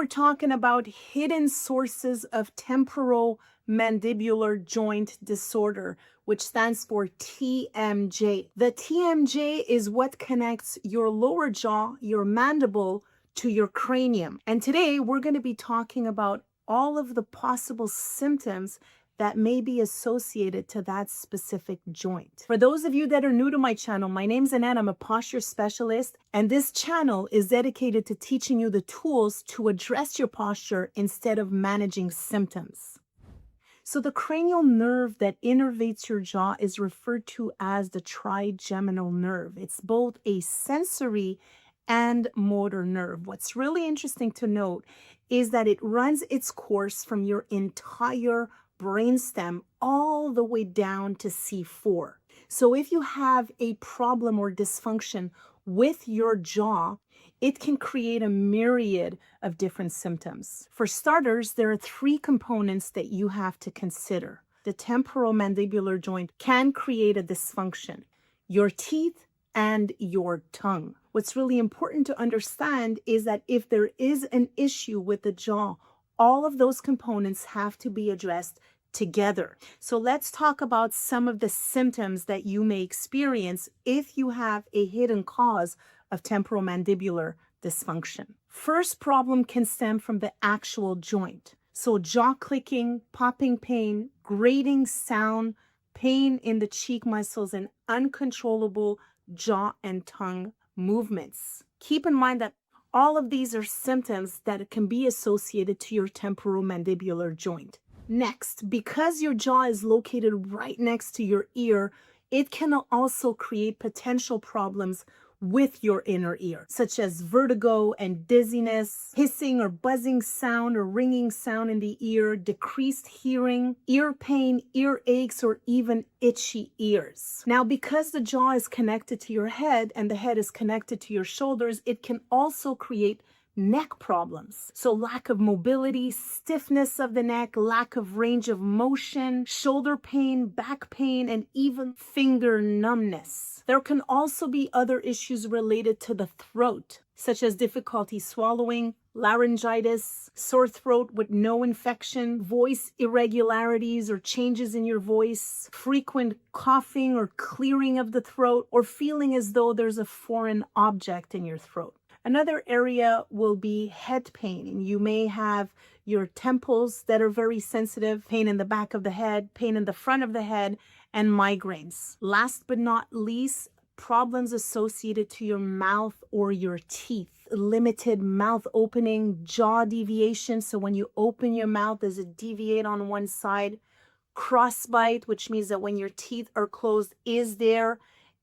we're talking about hidden sources of temporal mandibular joint disorder, which stands for TMJ. The TMJ is what connects your lower jaw, your mandible, to your cranium. And today we're going to be talking about all of the possible symptoms that may be associated to that specific joint. For those of you that are new to my channel, my name's Annette. I'm a posture specialist, and this channel is dedicated to teaching you the tools to address your posture instead of managing symptoms. So the cranial nerve that innervates your jaw is referred to as the trigeminal nerve. It's both a sensory and motor nerve. What's really interesting to note is that it runs its course from your entire brainstem all the way down to C4. So if you have a problem or dysfunction with your jaw, it can create a myriad of different symptoms. For starters, there are three components that you have to consider. The temporal mandibular joint can create a dysfunction: your teeth and your tongue. What's really important to understand is that if there is an issue with the jaw, all of those components have to be addressed together. So let's talk about some of the symptoms that you may experience if you have a hidden cause of temporal mandibular dysfunction. First problem can stem from the actual joint. So jaw clicking, popping pain, grating sound, pain in the cheek muscles, and uncontrollable jaw and tongue movements. Keep in mind that all of these are symptoms that can be associated to your temporal mandibular joint. Next, because your jaw is located right next to your ear, it can also create potential problems with your inner ear, such as vertigo and dizziness, hissing or buzzing sound or ringing sound in the ear, decreased hearing, ear pain, ear aches, or even itchy ears. Now, because the jaw is connected to your head and the head is connected to your shoulders, it can also create neck problems. So lack of mobility, stiffness of the neck, lack of range of motion, shoulder pain, back pain, and even finger numbness. There can also be other issues related to the throat, such as difficulty swallowing, laryngitis, sore throat with no infection, voice irregularities or changes in your voice, frequent coughing or clearing of the throat, or feeling as though there's a foreign object in your throat. Another area will be head pain, and you may have your temples that are very sensitive, pain in the back of the head, pain in the front of the head, and migraines. Last but not least, problems associated to your mouth or your teeth. Limited mouth opening, jaw deviation, so when you open your mouth, does it deviate on one side? Crossbite, which means that when your teeth are closed, is there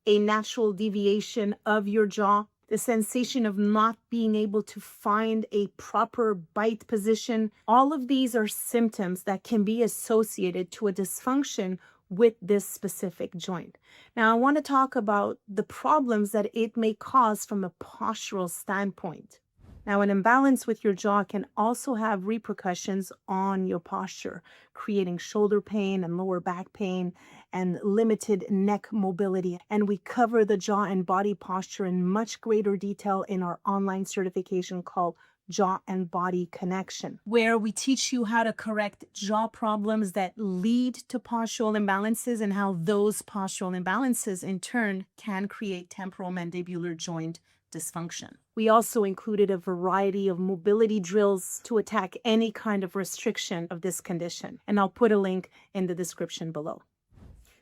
a natural deviation of your jaw? The sensation of not being able to find a proper bite position. All of these are symptoms that can be associated to a dysfunction with this specific joint. Now, I want to talk about the problems that it may cause from a postural standpoint. Now, an imbalance with your jaw can also have repercussions on your posture, creating shoulder pain and lower back pain and limited neck mobility. And we cover the jaw and body posture in much greater detail in our online certification called Jaw and Body Connection, where we teach you how to correct jaw problems that lead to postural imbalances and how those postural imbalances in turn can create temporal mandibular joint dysfunction. We also included a variety of mobility drills to attack any kind of restriction of this condition, and I'll put a link in the description below.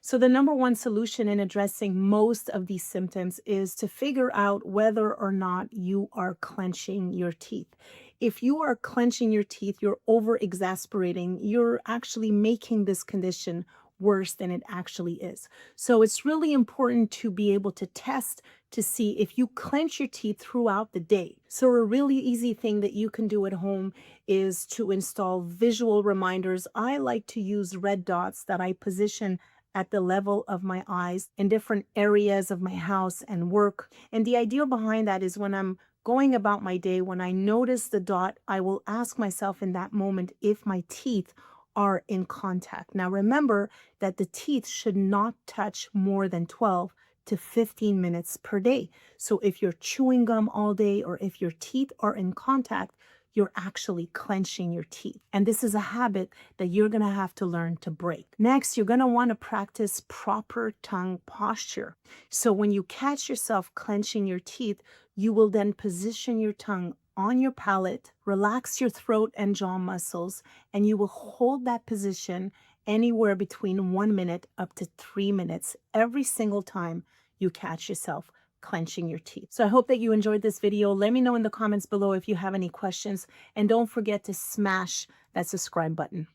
So the number one solution in addressing most of these symptoms is to figure out whether or not you are clenching your teeth. If you are clenching your teeth, you're over-exasperating, you're actually making this condition worse than it actually is. So it's really important to be able to test to see if you clench your teeth throughout the day. So a really easy thing that you can do at home is to install visual reminders. I like to use red dots that I position at the level of my eyes in different areas of my house and work. And the idea behind that is when I'm going about my day, when I notice the dot, I will ask myself in that moment if my teeth are in contact. Now remember that the teeth should not touch more than 12 to 15 minutes per day. So if you're chewing gum all day or if your teeth are in contact, you're actually clenching your teeth. And this is a habit that you're going to have to learn to break. Next, you're going to want to practice proper tongue posture. So when you catch yourself clenching your teeth, you will then position your tongue on your palate, relax your throat and jaw muscles, and you will hold that position anywhere between 1 minute up to 3 minutes every single time you catch yourself clenching your teeth. So I hope that you enjoyed this video. Let me know in the comments below if you have any questions, and don't forget to smash that subscribe button.